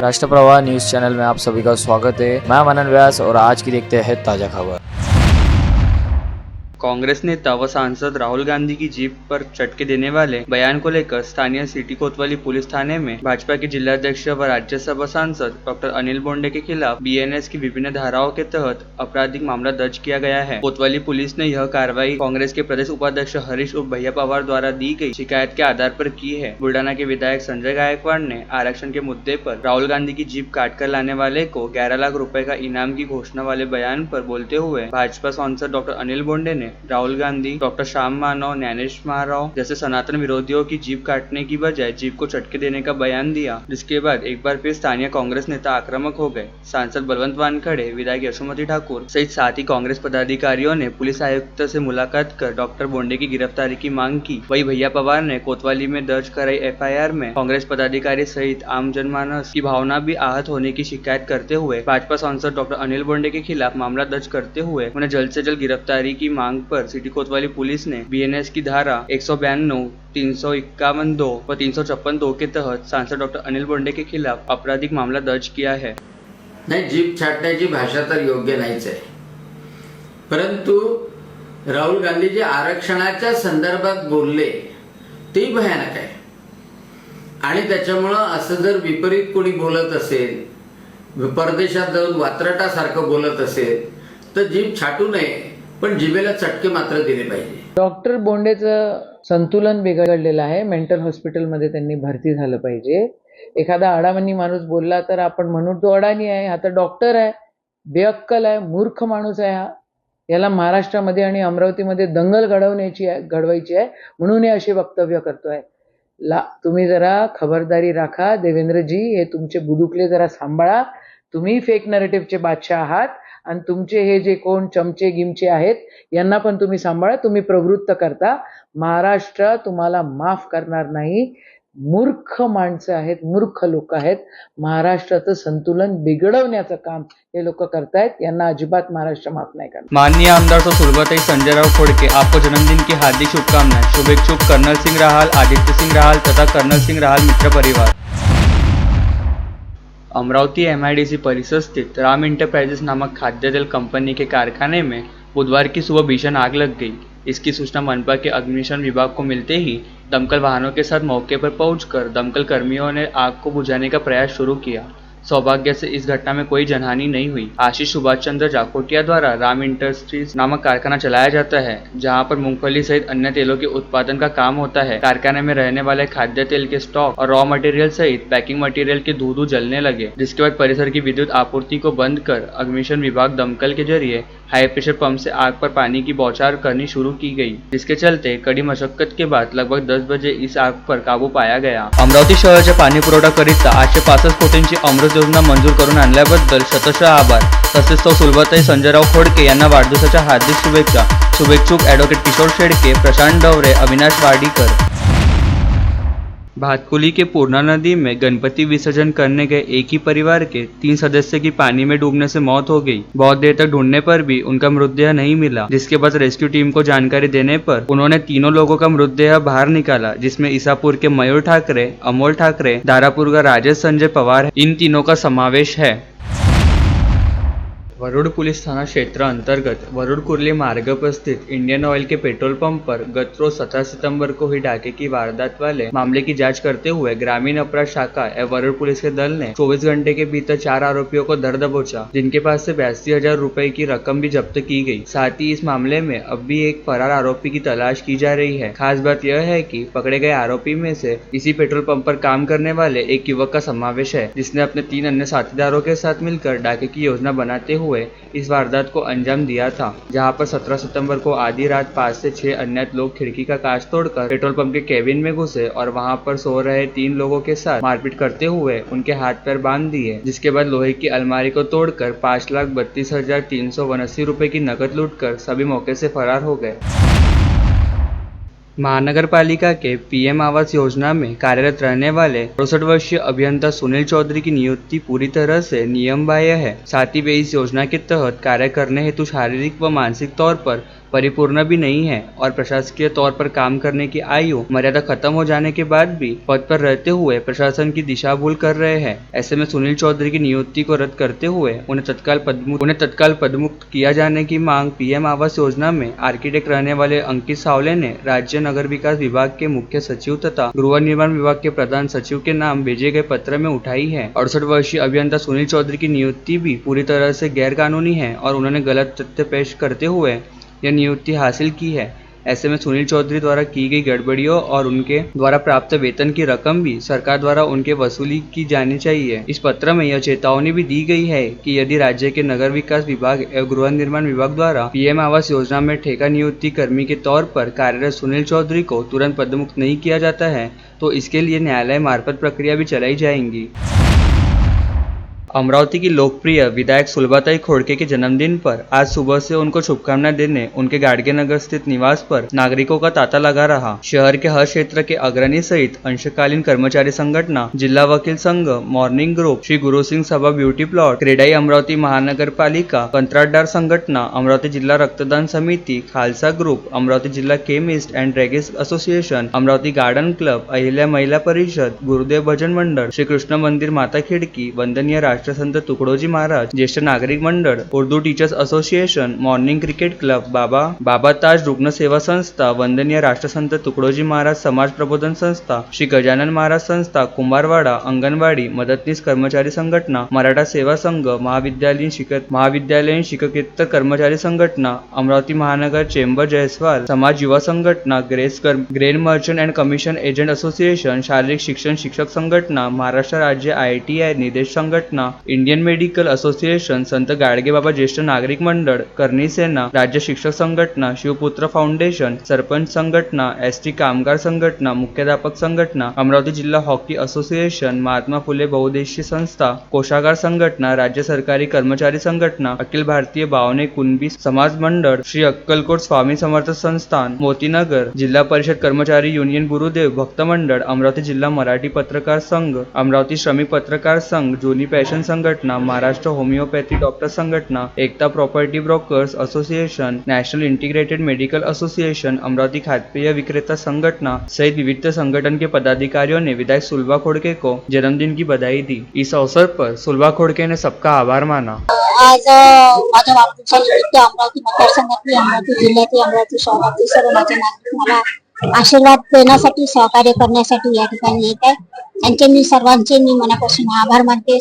राष्ट्रप्रवाह news channel में आप सभी का स्वागत है। मैं मनन व्यास और आज की देखते हैं ताजा खबर। कांग्रेस नेता व सांसद राहुल गांधी की जीप पर चटके देने वाले बयान को लेकर स्थानीय सिटी कोतवाली पुलिस थाने में भाजपा के जिलाध्यक्ष व राज्यसभा सांसद डॉक्टर अनिल बोंडे के खिलाफ बीएनएस की विभिन्न धाराओं के तहत आपराधिक मामला दर्ज किया गया है। कोतवाली पुलिस ने यह कार्रवाई कांग्रेस के प्रदेश उपाध्यक्ष हरीश उर्फ भैया पवार द्वारा दी गई शिकायत के आधार पर की है। बुल्डाना के विधायक संजय गायकवाड़ ने आरक्षण के मुद्दे पर राहुल गांधी की जीप काट कर लाने वाले को 11 लाख रुपए का इनाम की घोषणा वाले बयान पर बोलते हुए भाजपा सांसद डॉक्टर अनिल बोंडे ने राहुल गांधी, डॉक्टर श्याम मानव, ज्ञानेश महाराव जैसे सनातन विरोधियों की जीप काटने की बजाय जीप को चटके देने का बयान दिया, जिसके बाद एक बार फिर स्थानीय कांग्रेस नेता आक्रामक हो गए। सांसद बलवंत वानखड़े, विधायक यशोमती ठाकुर सहित 7 ही कांग्रेस पदाधिकारियों ने पुलिस आयुक्त से मुलाकात कर डॉक्टर बोंडे की गिरफ्तारी की मांग की। वही भैया पवार ने कोतवाली में दर्ज कराई एफआईआर में कांग्रेस पदाधिकारी सहित आम जनमानस की भावना भी आहत होने की शिकायत करते हुए भाजपा सांसद डॉक्टर अनिल बोंडे के खिलाफ मामला दर्ज करते हुए उन्हें जल्द से जल्द गिरफ्तारी की मांग पर सिटी कोतवाली पुलिस ने बीएनएस की धारा 192, 351(2) व 356(2) के तहत सांसद डॉक्टर अनिल बोंडे के खिलाफ आपराधिक मामला दर्ज किया है। नाही, जीप छाटण्याची भाषा तर योग्य नाहीच आहे, परंतु राहुल गांधी जे आरक्षणाच्या संदर्भात बोलले ते भयानक आहे आणि त्याच्यामुळे असं जर विपरीत कोणी बोलत असेल, परदेशात जाऊन वात्रटासारखं बोलत असेल तर जीप छाटू नये, पण जिभेला चटके मात्र दिले पाहिजे। डॉक्टर बोंडेचं संतुलन बिघडलेलं आहे। मेंटल हॉस्पिटलमध्ये त्यांनी भरती झालं पाहिजे। एखादा अडाणी माणूस बोलला तर आपण म्हणू तो अडाणी आहे, हा तर डॉक्टर आहे, बेअक्कल आहे, मूर्ख माणूस आहे, हा याला महाराष्ट्रामध्ये आणि अमरावतीमध्ये दंगल घडवायची आहे म्हणून हे असे वक्तव्य करतोय। तुम्ही जरा खबरदारी राखा देवेंद्रजी, हे तुमचे बुदुकले जरा सांभाळा। तुम्ही फेक नरेटिव्हचे बादशाह आहात आणि तुमचे हे जे कोण चमचे गिमचे आहेत यांना पण तुम्ही सांभाळा। तुम्ही प्रवृत्त करता, महाराष्ट्र तुम्हाला माफ करणार नाही। मूर्ख माणसं आहेत, मूर्ख लोक आहेत। महाराष्ट्राचं संतुलन बिघडवण्याचं काम हे लोक करतायत, यांना अजिबात महाराष्ट्र माफ नाही करणार। माननीय आमदार तो सुलभताई संजय राव खोड़के, आपको जन्मदिन की हार्दिक शुभकामनाएं। शुभेच्छुक कर्नल सिंह राहल, आदित्य सिंह राहल तथा कर्नल सिंह राहल मित्र परिवार। अमरावती एमआईडीसी परिसर स्थित राम इंटरप्राइजेस नामक खाद्य तेल कंपनी के कारखाने में बुधवार की सुबह भीषण आग लग गई। इसकी सूचना मनपा के अग्निशमन विभाग को मिलते ही दमकल वाहनों के साथ मौके पर पहुंचकर दमकल कर्मियों ने आग को बुझाने का प्रयास शुरू किया। सौभाग्य से इस घटना में कोई जनहानि नहीं हुई। आशीष सुभाष चंद्र जाखोटिया द्वारा राम इंडस्ट्रीज नामक कारखाना चलाया जाता है, जहां पर मूंगफली सहित अन्य तेलों के उत्पादन का काम होता है। कारखाने में रहने वाले खाद्य तेल के स्टॉक और रॉ मटेरियल सहित पैकिंग मटेरियल के धू जलने लगे, जिसके बाद परिसर की विद्युत आपूर्ति को बंद कर अग्निशमन विभाग दमकल के जरिए हाई प्रेशर पंप से आग पर पानी की बौछार करनी शुरू की गई, जिसके चलते कड़ी मशक्कत के बाद लगभग 10 बजे इस आग पर काबू पाया गया। अमरावती शहराच्या पाणी पुरवठा करिता 865 कोटींची अमृत योजना मंजूर करून आणल्याबद्दल शतशः आभार। तसेच तो सुलभताई संजयराव खोडके यांना वाढदिवसाच्या हार्दिक शुभेच्छा। शुभेच्छुक ॲडव्होकेट किशोर शेडके, प्रशांत डवरे, अविनाश वाडीकर। भातकुली के पूर्णा नदी में गणपति विसर्जन करने गए एक ही परिवार के 3 सदस्य की पानी में डूबने से मौत हो गई। बहुत देर तक ढूंढने पर भी उनका मृतदेह नहीं मिला, जिसके बाद रेस्क्यू टीम को जानकारी देने पर उन्होंने तीनों लोगों का मृतदेह बाहर निकाला, जिसमें ईसापुर के मयूर ठाकरे, अमोल ठाकरे, दारापुर का राजेश संजय पवार है। इन तीनों का समावेश है। वरुड़ पुलिस थाना क्षेत्र अंतर्गत वरुड़ कुर्ली मार्ग पर स्थित इंडियन ऑयल के पेट्रोल पंप पर गत रोज 17 सितंबर को हुई डाके की वारदात वाले मामले की जांच करते हुए ग्रामीण अपराध शाखा एवं वरुड़ पुलिस के दल ने 24 घंटे के भीतर 4 आरोपियों को दर दबोचा, जिनके पास से 82,000 रुपए की रकम भी जब्त की गई। साथ ही इस मामले में अब भी एक फरार आरोपी की तलाश की जा रही है। खास बात यह है कि पकड़े गए आरोपी में से इसी पेट्रोल पंप पर काम करने वाले एक युवक का समावेश है, जिसने अपने 3 अन्य साथीदारों के साथ मिलकर डाके की योजना बनाते हुए इस वारदात को अंजाम दिया था, जहां पर 17 सितंबर को आधी रात 5 से 6 अन्य लोग खिड़की का कांच तोड़कर पेट्रोल पंप के केबिन में घुसे और वहां पर सो रहे 3 लोगों के साथ मारपीट करते हुए उनके हाथ पैर बांध दिए, जिसके बाद लोहे की अलमारी को तोड़कर 5,32,379 रुपए की नकद लूटकर सभी मौके से फरार हो गए। महानगर पालिका के पीएम आवास योजना में कार्यरत रहने वाले 64 वर्षीय अभियंता सुनील चौधरी की नियुक्ति पूरी तरह से नियम बाह्य है। साथ ही वे इस योजना के तहत कार्य करने हेतु शारीरिक व मानसिक तौर पर परिपूर्ण भी नहीं है और प्रशासकीय तौर पर काम करने की आयु मर्यादा खत्म हो जाने के बाद भी पद पर रहते हुए प्रशासन की दिशा भूल कर रहे हैं। ऐसे में सुनील चौधरी की नियुक्ति को रद्द करते हुए उन्हें तत्काल पदमुक्त किया जाने की मांग पीएम आवास योजना में आर्किटेक्ट रहने वाले अंकित सावले ने राज्य नगर विकास विभाग के मुख्य सचिव तथा गृह निर्माण विभाग के प्रधान सचिव के नाम भेजे गए पत्र में उठाई है। 68 वर्षीय अभियंता सुनील चौधरी की नियुक्ति भी पूरी तरह से गैर कानूनी है और उन्होंने गलत तथ्य पेश करते हुए यह नियुक्ति हासिल की है। ऐसे में सुनील चौधरी द्वारा की गई गड़बड़ियों और उनके द्वारा प्राप्त वेतन की रकम भी सरकार द्वारा उनके वसूली की जानी चाहिए। इस पत्र में यह चेतावनी भी दी गई है कि यदि राज्य के नगर विकास विभाग एवं गृह निर्माण विभाग द्वारा पीएम आवास योजना में ठेका नियुक्ति कर्मी के तौर पर कार्यरत सुनील चौधरी को तुरंत पदमुक्त नहीं किया जाता है तो इसके लिए न्यायालय मार्फत प्रक्रिया भी चलाई जाएंगी। अमरावती की लोकप्रिय विधायक सुलभाताई खोड़के के जन्मदिन पर आज सुबह से उनको शुभकामनाएं देने उनके गाड़गे नगर स्थित निवास पर नागरिकों का तांता लगा रहा। शहर के हर क्षेत्र के अग्रणी सहित अंशकालीन कर्मचारी संगठन, जिला वकील संघ, morning group, Shri Guru Singh Sabha beauty plot, CREDAI Amravati महानगर पालिका, कंत्राटदार संघटना, अमरावती जिला रक्तदान समिति, खालसा ग्रुप, अमरावती जिला chemist end druggist association, Amravati garden club, Ahilya महिला परिषद, गुरुदेव भजन मंडळ, श्री कृष्ण मंदिर माता खिड़की, वंदनीय राष्ट्रसंत तुकडोजी महाराज, ज्येष्ठ नागरिक मंडळ, Urdu teachers association, morning cricket club, बाबा ताज रुग्ण सेवा संस्था, वंदनीय राष्ट्रसंत तुकडोजी महाराज समाज प्रबोधन संस्था, श्री गजानन महाराज संस्था, कुंभारवाडा अंगणवाडी मदतनीस कर्मचारी संघटना, मराठा सेवा संघ, महाविद्यालयीन शिक्षकेतर कर्मचारी संघटना, अमरावती महानगर चेंबर जयस्वाल, समाज युवा संघटना, grain merchant end commission agent association, शारीरिक शिक्षण शिक्षक संघटना, महाराष्ट्र राज्य ITI निदेश संघटना, इंडियन मेडिकल असोसिएशन, संत गाडगे बाबा ज्येष्ठ नागरिक मंडळ, करणी सेना, राज्य शिक्षक संघटना, शिवपुत्र फाउंडेशन, सरपंच संघटना, ST कामगार संघटना, मुख्याध्यापक संघटना, अमरावती जिल्हा हॉकी असोसिएशन, महात्मा फुले बहुउद्देशीय संस्था, कोषागार संघटना, राज्य सरकारी कर्मचारी संघटना, अखिल भारतीय बावने कुणबी समाज मंडळ, श्री अक्कलकोट स्वामी समर्थ संस्थान, मोतीनगर, जिल्हा परिषद कर्मचारी युनियन गुरुदेव भक्त मंडळ, अमरावती जिल्हा मराठी पत्रकार संघ, अमरावती श्रमिक पत्रकार संघ, जुनी पॅशन संघटना, महाराष्ट्र होमिओपॅथी डॉक्टर संघटना, Ekta property brokers association, national integrated medical association, Amravati खाद्यपेय विक्रेता संघटना सहित विविध संगठन के पदाधिकारियों ने विधायक सुलभा खोड़के को जन्मदिन की बधाई दी। इस अवसर पर सुलभा खोड़के ने सबका आभार माना। आज माझ्या वाढदिवसानिमित्त अमरावती मतदारसंघातील, अमरावती जिल्ह्यातील, अमरावती शहरातील सर्व माझे नागरिक मला आशीर्वाद देण्यासाठी, सहकार्य करण्यासाठी या ठिकाणी येत आहे। त्यांचे मी सर्वांचे मनापासून आभार मानते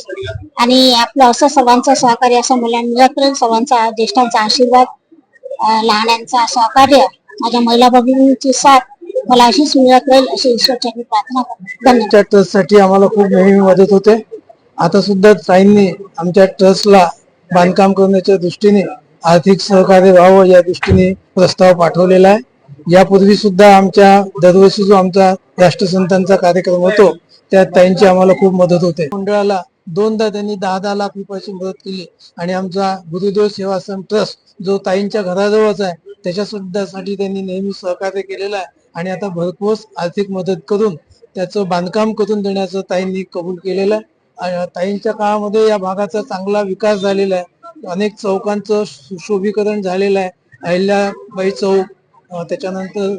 आणि आपलं असं सर्वांचं सहकार्य असं मला मिळत राहील। सर्वांचा, ज्येष्ठांचा आशीर्वाद, लहानांचा सहकार्य, माझ्या महिला भगिनींची साथ मला अशीच मिळत राहील अशी ईश्वरचरणी प्रार्थना करते। धन्यवाद। ट्रस्टसाठी आम्हाला खूप नेहमी मदत होते। आता सुद्धा ताईंनी आमच्या ट्रस्टला बांधकाम करण्याच्या दृष्टीने आर्थिक सहकार्य व्हावं या दृष्टीने प्रस्ताव पाठवलेला आहे। यापूर्वी सुद्धा आमच्या दरवर्षी जो आमचा राष्ट्रसंतांचा कार्यक्रम होतो त्यात ताईंची आम्हाला खूप मदत होते। मंडळाला दोनदा त्यांनी 10-10 लाख रुपयाची मदत केली आणि आमचा गुरुदेव सेवाश्रम ट्रस्ट जो ताईंच्या घराजवळच आहे त्याच्या सुद्धा साठी त्यांनी नेहमी सहकार्य केलेलं आहे आणि आता भरपूर आर्थिक मदत करून त्याचं बांधकाम करून देण्याचं ताईंनी कबूल केलेलं आहे। ताईंच्या काळामध्ये या भागाचा चांगला विकास झालेला आहे। अनेक चौकांचं सुशोभीकरण झालेलं आहे। अहिल्याबाई चौक, त्याच्यानंतर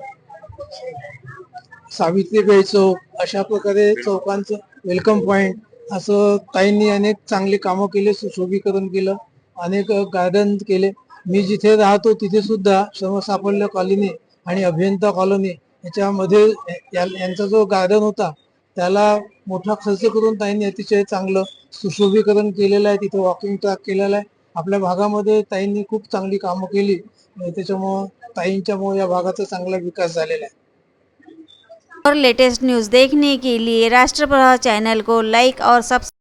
सावित्रीबाई चौक, अशा प्रकारे चौकांचं वेलकम पॉइंट असं ताईंनी अनेक चांगली कामं केली, सुशोभीकरण केलं, अनेक गार्डन केले। मी जिथे राहतो तिथे सुद्धा श्रमसाफल्य कॉलनी आणि अभियंता कॉलनी याच्यामध्ये यांचा जो गार्डन होता त्याला मोठा खर्च करून ताईंनी अतिशय चांगलं सुशोभीकरण केलेलं आहे। तिथे वॉकिंग ट्रॅक केलेला आहे। आपल्या भागामध्ये ताईंनी खूप चांगली कामं केली, त्याच्यामुळे ताईंच्यामुळे या भागाचा चांगला विकास झालेला आहे। और लेटेस्ट न्यूज़ देखने के लिए राष्ट्रप्रवाह चैनल को लाइक और सब्सक्राइब